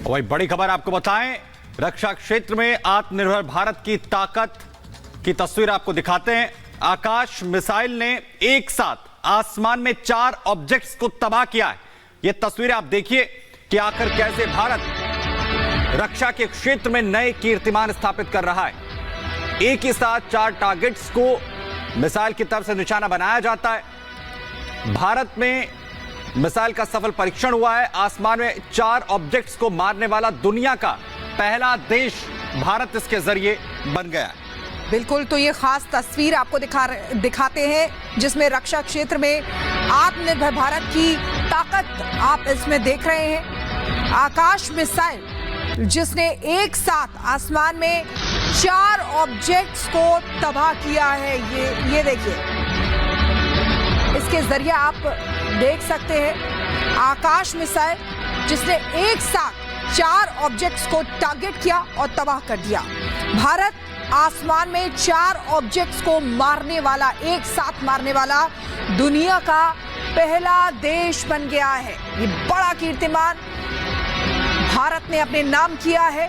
वही बड़ी खबर आपको बताएं, रक्षा क्षेत्र में आत्मनिर्भर भारत की ताकत की तस्वीर आपको दिखाते हैं। आकाश मिसाइल ने एक साथ आसमान में 4 ऑब्जेक्ट्स को तबाह किया है। यह तस्वीरें आप देखिए कि आखिर कैसे भारत रक्षा के क्षेत्र में नए कीर्तिमान स्थापित कर रहा है। एक ही साथ 4 टारगेट्स को मिसाइल की तरफ से निशाना बनाया जाता है। भारत में मिसाइल का सफल परीक्षण हुआ है। आसमान में 4 ऑब्जेक्ट्स को मारने वाला दुनिया का पहला देश भारत इसके जरिए बन गया है। बिल्कुल, तो ये खास तस्वीर आपको दिखाते हैं जिसमें रक्षा क्षेत्र में आत्मनिर्भर भारत की ताकत आप इसमें देख रहे हैं। आकाश मिसाइल जिसने एक साथ आसमान में 4 ऑब्जेक्ट्स को तबाह किया है। ये देखिए, इसके जरिए आप देख सकते हैं आकाश मिसाइल जिसने एक साथ 4 ऑब्जेक्ट्स को टारगेट किया और तबाह कर दिया। भारत आसमान में 4 ऑब्जेक्ट्स को मारने वाला, एक साथ मारने वाला दुनिया का पहला देश बन गया है। ये बड़ा कीर्तिमान भारत ने अपने नाम किया है।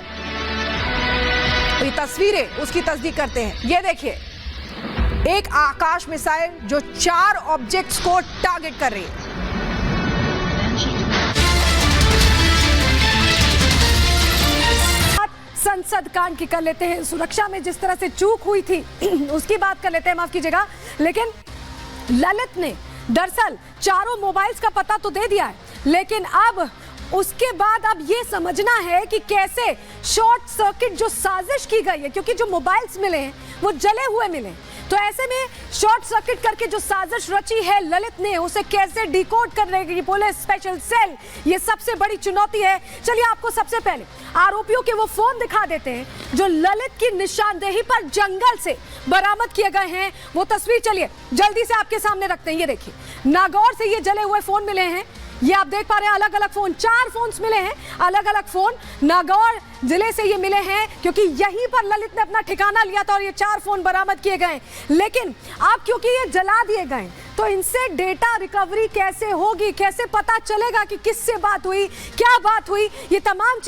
ये तस्वीरें उसकी तस्दीक करते हैं। ये देखिए, एक आकाश मिसाइल जो 4 ऑब्जेक्ट्स को टारगेट कर रही है। संसद कांड की कर लेते हैं। सुरक्षा में जिस तरह से चूक हुई थी उसकी बात कर लेते हैं, माफ कीजिएगा। लेकिन ललित ने दरअसल 4 मोबाइल्स का पता तो दे दिया है, लेकिन अब उसके बाद अब ये समझना है कि कैसे शॉर्ट सर्किट जो साजिश की गई है, क्योंकि जो मोबाइल्स मिले हैं वो जले हुए मिले, तो ऐसे में शॉर्ट सर्किट करके जो साजिश रची है ललित ने, उसे कैसे डिकोड कर रही पुलिस स्पेशल सेल, ये सबसे बड़ी चुनौती है। चलिए आपको सबसे पहले आरोपियों के वो फोन दिखा देते हैं जो ललित की निशानदेही पर जंगल से बरामद किए गए हैं। वो तस्वीर चलिए जल्दी से आपके सामने रखते हैं। ये देखिए, नागौर से ये जले हुए फोन मिले हैं। ये आप देख पा रहे हैं, अलग अलग फोन, 4 फोन्स मिले हैं, अलग अलग फोन नागौर जिले से ये मिले हैं, क्योंकि यहीं पर ललित ने अपना ठिकाना लिया था और ये 4 फोन बरामद किए गए। लेकिन अब क्योंकि ये जला दिए गए तो इनसे डेटा रिकवरी कैसे होगी, कैसे पता चलेगा कि किससे बात हुई, क्या बात हुई, ये तमाम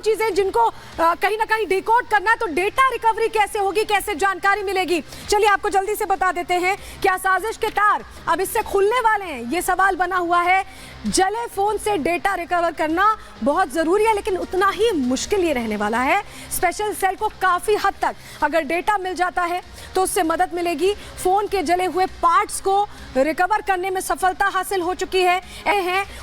चीजें जिनको कहीं ना कहीं डिकोड करना है। तो डेटा रिकवरी कैसे होगी, कैसे जानकारी मिलेगी, चलिए आपको जल्दी से बता देते हैं। क्या साजिश के तार अब इससे खुलने वाले हैं, ये सवाल बना हुआ है। जले फोन से डेटा रिकवर करना बहुत जरूरी है, लेकिन उतना ही मुश्किल ये रहने वाला है। स्पेशल सेल को काफी हद तक अगर डेटा मिल जाता है तो उससे मदद मिलेगी। फोन के जले हुए पार्ट्स को रिकवर करने में सफलता हासिल हो चुकी है,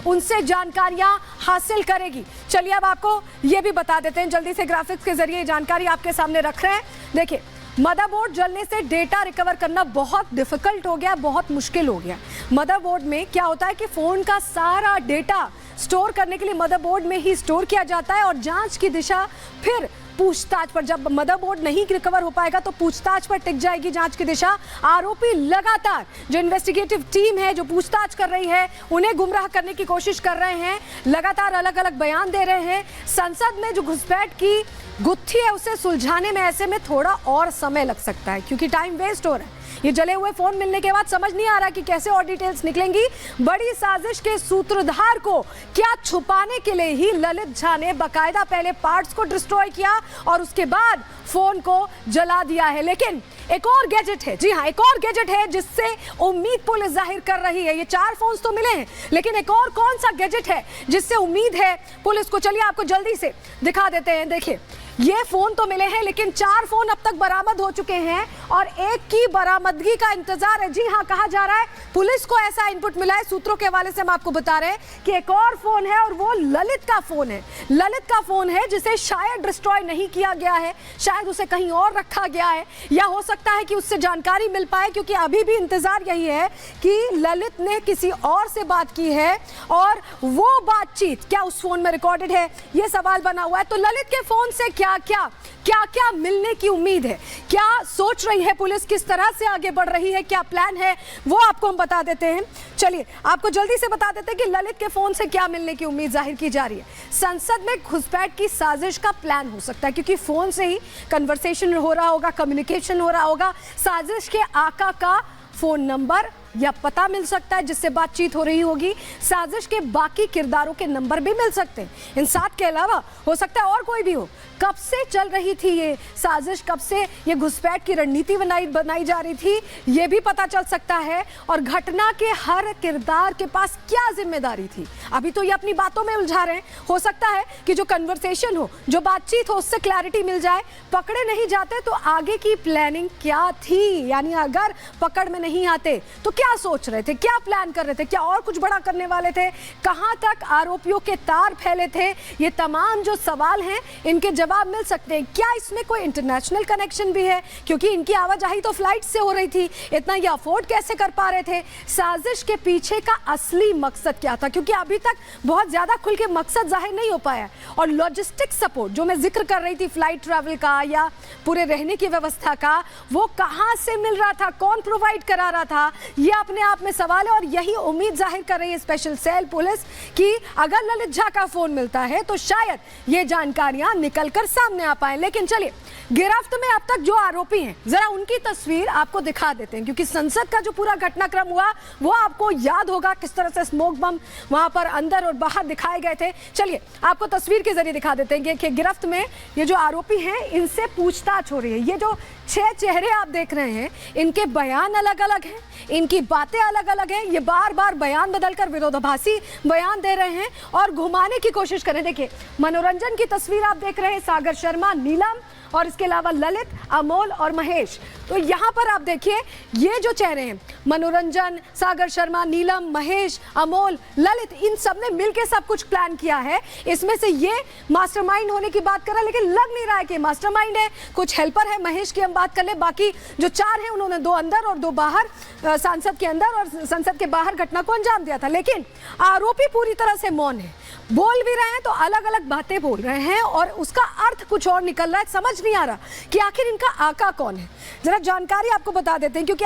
उनसे जानकारियां हासिल करेगी। चलिए अब आपको ये भी बता देते हैं, जल्दी से ग्राफिक्स के जरिए जानकारी आपके सामने रख रहे हैं। देखिए, मदरबोर्ड जलने से डेटा रिकवर करना बहुत डिफिकल्ट हो गया, बहुत मुश्किल हो गया। मदरबोर्ड में क्या होता है कि फोन का सारा डेटा स्टोर करने के लिए मदरबोर्ड में ही स्टोर किया जाता है और जांच की दिशा फिर पूछताछ पर, जब मदरबोर्ड नहीं रिकवर हो पाएगा तो पूछताछ पर टिक जाएगी जांच की दिशा। आरोपी लगातार जो इन्वेस्टिगेटिव टीम है जो पूछताछ कर रही है उन्हें गुमराह करने की कोशिश कर रहे हैं, लगातार अलग अलग बयान दे रहे हैं। संसद में जो घुसपैठ की गुत्थी है उसे सुलझाने में ऐसे में थोड़ा और समय लग सकता है, क्योंकि टाइम वेस्ट हो रहा है। ये जले हुए फोन मिलने के बाद समझ नहीं आ रहा कि कैसे और डिटेल्स निकलेंगी। बड़ी साजिश के सूत्रधार को क्या छुपाने के लिए ही ललित झा ने बाकायदा पहले पार्ट्स को डिस्ट्रॉय किया और उसके बाद फोन को जला दिया है। लेकिन एक और गैजेट है, जी हाँ, एक और गैजेट है जिससे उम्मीद पुलिस जाहिर कर रही है। ये 4 फोन्स तो मिले हैं, लेकिन एक और कौन सा गैजेट है जिससे उम्मीद है पुलिस को, चलिए आपको जल्दी से दिखा देते हैं। देखिए, ये फोन तो मिले हैं, लेकिन 4 फोन अब तक बरामद हो चुके हैं और एक की बरामदगी का इंतजार है। जी हाँ, कहा जा रहा है, पुलिस को ऐसा इनपुट मिला है, सूत्रों के हवाले से हम आपको बता रहे हैं कि एक और फोन है और वो ललित का फोन है। ललित का फोन है जिसे शायद डिस्ट्रॉय नहीं किया गया है, शायद उसे कहीं और रखा गया है, या हो सकता है कि उससे जानकारी मिल पाए, क्योंकि अभी भी इंतजार यही है कि ललित ने किसी और से बात की है और वो बातचीत क्या उस फोन में रिकॉर्डेड है, ये सवाल बना हुआ है। तो ललित के फोन से क्या क्या मिलने की उम्मीद है, क्या सोच रही है पुलिस, किस तरह से आगे बढ़ रही है, क्या प्लान है, वो आपको हम बता देते हैं। चलिए आपको जल्दी से बता देते हैं कि ललित के फोन से क्या मिलने की उम्मीद जाहिर की जा रही है। संसद में घुसपैठ की साजिश का प्लान हो सकता है, क्योंकि फोन से ही कन्वर्सेशन हो रहा होगा, कम्युनिकेशन हो रहा होगा। साजिश के आका का फोन नंबर या पता मिल सकता है जिससे बातचीत हो रही होगी। साजिश के बाकी किरदारों के नंबर भी मिल सकते हैं। इन 7 के अलावा हो सकता है और कोई भी हो। कब से चल रही थी ये साजिश, कब से ये घुसपैठ की रणनीति बनाई जा रही थी, ये भी पता चल सकता है। और घटना के हर किरदार के पास क्या जिम्मेदारी थी, अभी तो ये अपनी बातों में उलझा रहे हैं। हो सकता है कि जो कन्वर्सेशन हो, जो बातचीत हो, उससे क्लैरिटी मिल जाए। पकड़े नहीं जाते तो आगे की प्लानिंग क्या थी, यानी अगर पकड़ में नहीं आते तो क्या सोच रहे थे, क्या प्लान कर रहे थे, क्या और कुछ बड़ा करने वाले थे, कहां तक आरोपियों के तार फैले थे। ये तमाम जो सवाल हैं इनके जवाब मिल सकते हैं। क्या इसमें कोई इंटरनेशनल कनेक्शन भी है, क्योंकि इनकी आवाजाही तो फ्लाइट से हो रही थी, इतना ये अफोर्ड कैसे कर पा रहे थे। साजिश के पीछे का असली मकसद क्या था, क्योंकि अभी तक बहुत ज्यादा खुल के मकसद जाहिर नहीं हो पाया। और लॉजिस्टिक सपोर्ट जो मैं जिक्र कर रही थी, फ्लाइट ट्रैवल का या पूरे रहने की व्यवस्था का, वो कहां से मिल रहा था, कौन प्रोवाइड करा रहा था, ये अपने आप में सवाल है। और यही उम्मीद जाहिर कर रही है स्पेशल सेल पुलिस कि अगर ललित झा का फोन मिलता है तो शायद ये जानकारियां निकलकर सामने आ पाए। लेकिन चलिए, गिरफ्त में अब तक जो आरोपी हैं जरा उनकी तस्वीर आपको दिखा देते हैं, क्योंकि संसद का जो पूरा घटनाक्रम हुआ वो आपको याद होगा, किस तरह से स्मोक बम वहां पर अंदर और बाहर दिखाए गए थे। चलिए आपको तस्वीर के जरिए दिखा देते हैं कि गिरफ्त में ये जो आरोपी हैं इनसे पूछताछ हो रही है। ये जो 6 चेहरे आप देख रहे हैं, इनके बयान अलग अलग हैं, इनकी बातें अलग अलग हैं। ये बार बार बयान बदलकर विरोधाभासी बयान दे रहे हैं और घुमाने की कोशिश कर रहे हैं। देखिए, मनोरंजन की तस्वीर आप देख रहे हैं, सागर शर्मा, नीलम और इसके अलावा ललित, अमोल और महेश। तो यहाँ पर आप देखिए, ये जो चेहरे हैं, मनोरंजन, सागर शर्मा, नीलम, महेश, अमोल, ललित, इन सब ने मिलकर सब कुछ प्लान किया है। इसमें से ये मास्टरमाइंड होने की बात कर रहा है, लेकिन लग नहीं रहा है कि मास्टरमाइंड है, कुछ हेल्पर है। महेश की हम बात कर ले, बाकी जो 4 हैं उन्होंने 2 अंदर और 2 बाहर, संसद के अंदर और संसद के बाहर घटना को अंजाम दिया था। लेकिन आरोपी पूरी तरह से मौन है, बोल भी रहे हैं तो अलग अलग बातें बोल रहे हैं और उसका अर्थ कुछ और निकल रहा है। समझ नहीं आ रहा कि आखिर इनका आका कौन है। जरा जानकारी आपको बता देते हैं, क्योंकि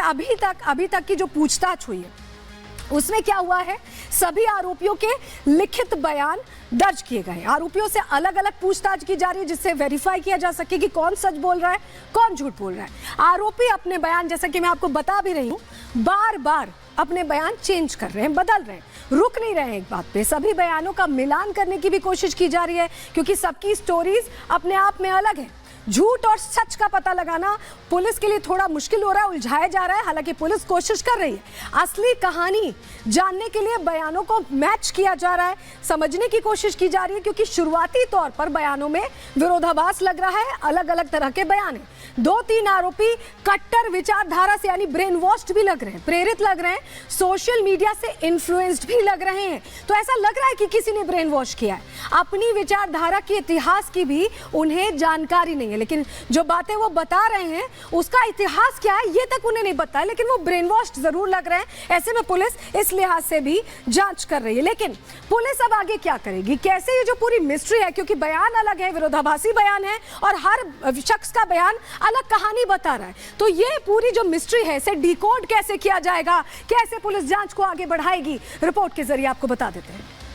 अभी तक की जो पूछताछ हुई है उसमें क्या हुआ है, सभी आरोपियों के लिखित बयान दर्ज किए गए हैं। आरोपियों से अलग अलग पूछताछ की जा रही है जिससे वेरीफाई किया जा सके कि कौन सच बोल रहा है, कौन झूठ बोल रहा है। आरोपी अपने बयान, जैसा कि मैं आपको बता भी रही हूं, बार बार अपने बयान चेंज कर रहे हैं, बदल रहे हैं, रुक नहीं रहे हैं एक बात पे। सभी बयानों का मिलान करने की भी कोशिश की जा रही है, क्योंकि सबकी स्टोरीज अपने आप में अलग है। झूठ और सच का पता लगाना पुलिस के लिए थोड़ा मुश्किल हो रहा है, उलझाया जा रहा है। हालांकि पुलिस कोशिश कर रही है, असली कहानी जानने के लिए बयानों को मैच किया जा रहा है, समझने की कोशिश की जा रही है, क्योंकि शुरुआती तौर पर बयानों में विरोधाभास लग रहा है, अलग अलग तरह के बयान है। 2-3 आरोपी कट्टर विचारधारा से यानी ब्रेन वॉश्ड भी लग रहे हैं, प्रेरित लग रहे हैं, सोशल मीडिया से इन्फ्लुएंस्ड भी लग रहे हैं। तो ऐसा लग रहा है कि किसी ने ब्रेन वॉश किया है। अपनी विचारधारा के इतिहास की भी उन्हें जानकारी नहीं है, लेकिन जो बातें वो बता रहे हैं उसका इतिहास क्या है ये तक उन्हें नहीं पता है, लेकिन वो ब्रेन वॉश्ड जरूर लग रहे हैं। ऐसे में पुलिस इस लिहाज से भी जांच कर रही है। लेकिन पुलिस अब आगे क्या करेगी, कैसे, ये जो पूरी मिस्ट्री है, क्योंकि बयान अलग है, विरोधाभासी बयान है और हर शख्स का बयान अलग कहानी बता रहा है। तो ये पूरी जो मिस्ट्री है, इसे डिकोड कैसे किया जाएगा, कैसे पुलिस जांच को आगे बढ़ाएगी, रिपोर्ट के जरिए आपको बता देते हैं।